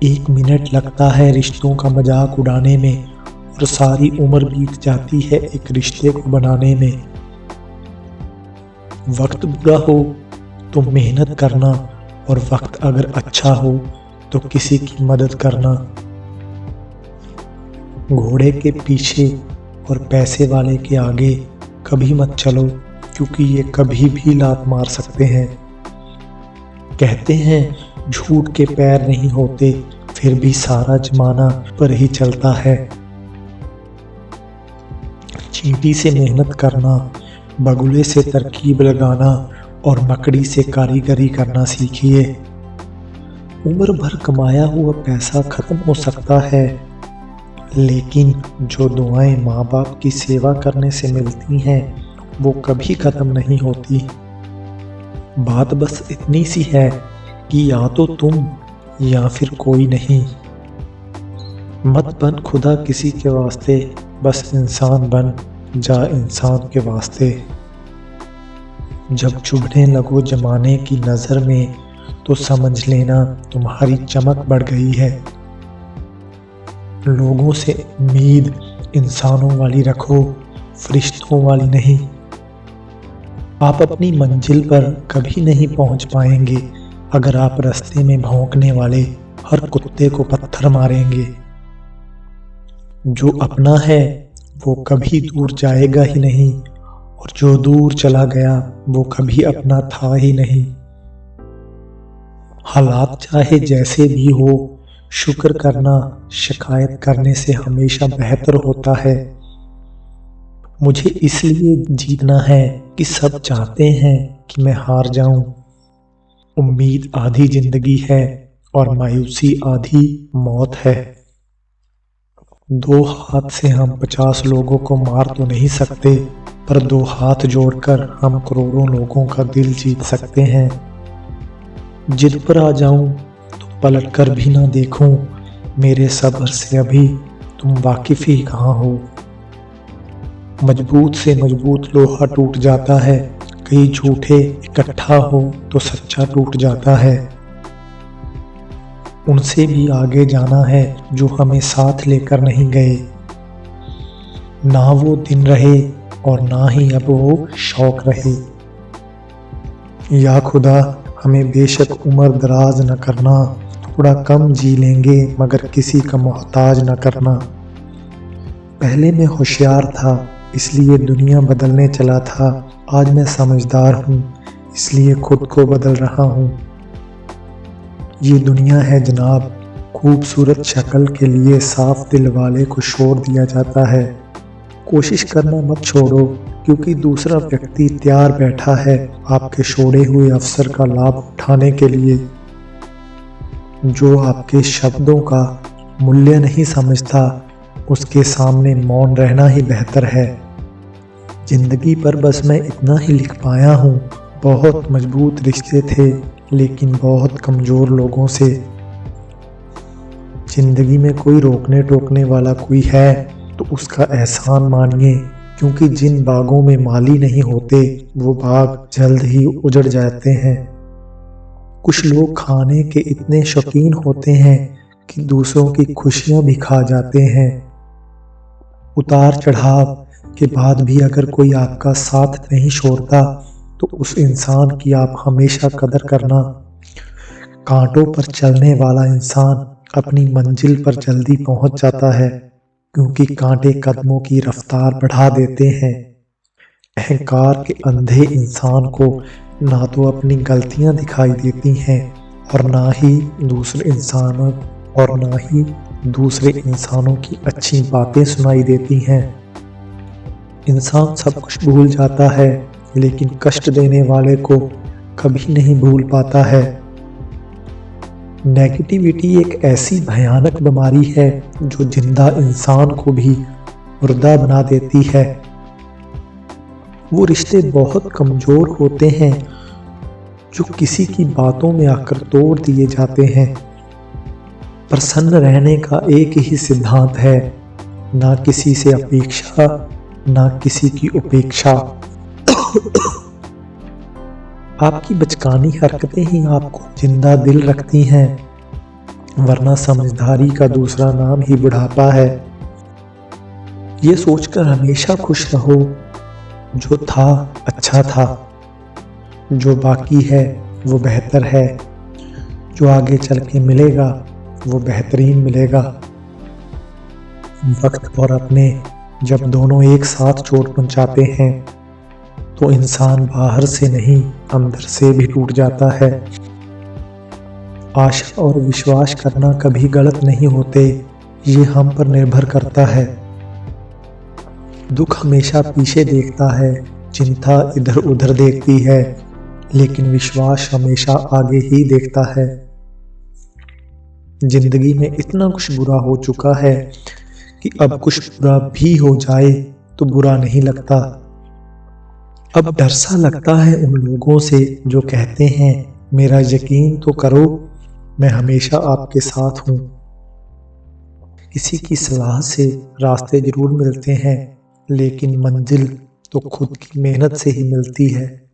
एक मिनट लगता है रिश्तों का मजाक उड़ाने में और सारी उम्र बीत जाती है एक रिश्ते को बनाने में। वक्त बुरा हो तो मेहनत करना और वक्त अगर अच्छा हो तो किसी की मदद करना। घोड़े के पीछे और पैसे वाले के आगे कभी मत चलो, क्योंकि ये कभी भी लात मार सकते हैं। कहते हैं झूठ के पैर नहीं होते, फिर भी सारा जमाना पर ही चलता है। चींटी से मेहनत करना, बगुले से तरकीब लगाना और मकड़ी से कारीगरी करना सीखिए। उम्र भर कमाया हुआ पैसा खत्म हो सकता है, लेकिन जो दुआएं माँ बाप की सेवा करने से मिलती हैं वो कभी खत्म नहीं होती। बात बस इतनी सी है कि या तो तुम या फिर कोई नहीं। मत बन खुदा किसी के वास्ते, बस इंसान बन जा इंसान के वास्ते। जब चुभने लगो जमाने की नज़र में तो समझ लेना तुम्हारी चमक बढ़ गई है। लोगों से उम्मीद इंसानों वाली रखो, फरिश्तों वाली नहीं। आप अपनी मंजिल पर कभी नहीं पहुंच पाएंगे अगर आप रास्ते में भौंकने वाले हर कुत्ते को पत्थर मारेंगे। जो अपना है वो कभी दूर जाएगा ही नहीं, और जो दूर चला गया वो कभी अपना था ही नहीं। हालात चाहे जैसे भी हो, शुक्र करना शिकायत करने से हमेशा बेहतर होता है। मुझे इसलिए जीतना है कि सब चाहते हैं कि मैं हार जाऊं। उम्मीद आधी जिंदगी है और मायूसी आधी मौत है। 2 हाथ से हम 50 लोगों को मार तो नहीं सकते, पर 2 हाथ जोड़कर हम करोड़ों लोगों का दिल जीत सकते हैं। जिद पर आ जाऊं तो पलट कर भी ना देखूं, मेरे सब्र से अभी तुम वाकिफ ही कहाँ हो। मजबूत से मजबूत लोहा टूट जाता है, कई झूठे इकट्ठा हो तो सच्चा टूट जाता है। उनसे भी आगे जाना है जो हमें साथ लेकर नहीं गए। ना वो दिन रहे और ना ही अब वो शौक रहे। या खुदा हमें बेशक उम्र दराज न करना, थोड़ा कम जी लेंगे मगर किसी का मोहताज न करना। पहले मैं होशियार था इसलिए दुनिया बदलने चला था, आज मैं समझदार हूँ इसलिए खुद को बदल रहा हूँ। ये दुनिया है जनाब, खूबसूरत शक्ल के लिए साफ दिल वाले को छोड़ दिया जाता है। कोशिश करना मत छोड़ो, क्योंकि दूसरा व्यक्ति तैयार बैठा है आपके छोड़े हुए अवसर का लाभ उठाने के लिए। जो आपके शब्दों का मूल्य नहीं समझता, उसके सामने मौन रहना ही बेहतर है। जिंदगी पर बस मैं इतना ही लिख पाया हूँ, बहुत मजबूत रिश्ते थे लेकिन बहुत कमजोर लोगों से। जिंदगी में कोई रोकने टोकने वाला कोई है तो उसका एहसान मानिए, क्योंकि जिन बागों में माली नहीं होते वो बाग जल्द ही उजड़ जाते हैं। कुछ लोग खाने के इतने शौकीन होते हैं कि दूसरों की खुशियां भी खा जाते हैं। उतार चढ़ाव के बाद भी अगर कोई आपका साथ नहीं छोड़ता तो उस इंसान की आप हमेशा कदर करना। कांटों पर चलने वाला इंसान अपनी मंजिल पर जल्दी पहुंच जाता है, क्योंकि कांटे कदमों की रफ्तार बढ़ा देते हैं। अहंकार के अंधे इंसान को ना तो अपनी गलतियां दिखाई देती हैं और ना ही दूसरे इंसानों की अच्छी बातें सुनाई देती हैं। इंसान सब कुछ भूल जाता है, लेकिन कष्ट देने वाले को कभी नहीं भूल पाता है। नेगेटिविटी एक ऐसी भयानक बीमारी है जो जिंदा इंसान को भी मुर्दा बना देती है। वो रिश्ते बहुत कमजोर होते हैं जो किसी की बातों में आकर तोड़ दिए जाते हैं। प्रसन्न रहने का एक ही सिद्धांत है, ना किसी से अपेक्षा ना किसी की उपेक्षा। आपकी बचकानी हरकतें ही आपको जिंदा दिल रखती हैं। वरना समझदारी का दूसरा नाम ही बुढ़ापा है। ये सोचकर हमेशा खुश रहो, जो था अच्छा था, जो बाकी है वो बेहतर है, जो आगे चल के मिलेगा वो बेहतरीन मिलेगा। वक्त और अपने जब दोनों एक साथ चोट पहुंचाते हैं तो इंसान बाहर से नहीं अंदर से भी टूट जाता है। आशा और विश्वास करना कभी गलत नहीं होते, ये हम पर निर्भर करता है। दुख हमेशा पीछे देखता है, चिंता इधर उधर देखती है, लेकिन विश्वास हमेशा आगे ही देखता है। जिंदगी में इतना कुछ बुरा हो चुका है कि अब कुछ बुरा भी हो जाए तो बुरा नहीं लगता। अब डर सा लगता है उन लोगों से जो कहते हैं मेरा यकीन तो करो, मैं हमेशा आपके साथ हूँ। किसी की सलाह से रास्ते जरूर मिलते हैं, लेकिन मंजिल तो खुद की मेहनत से ही मिलती है।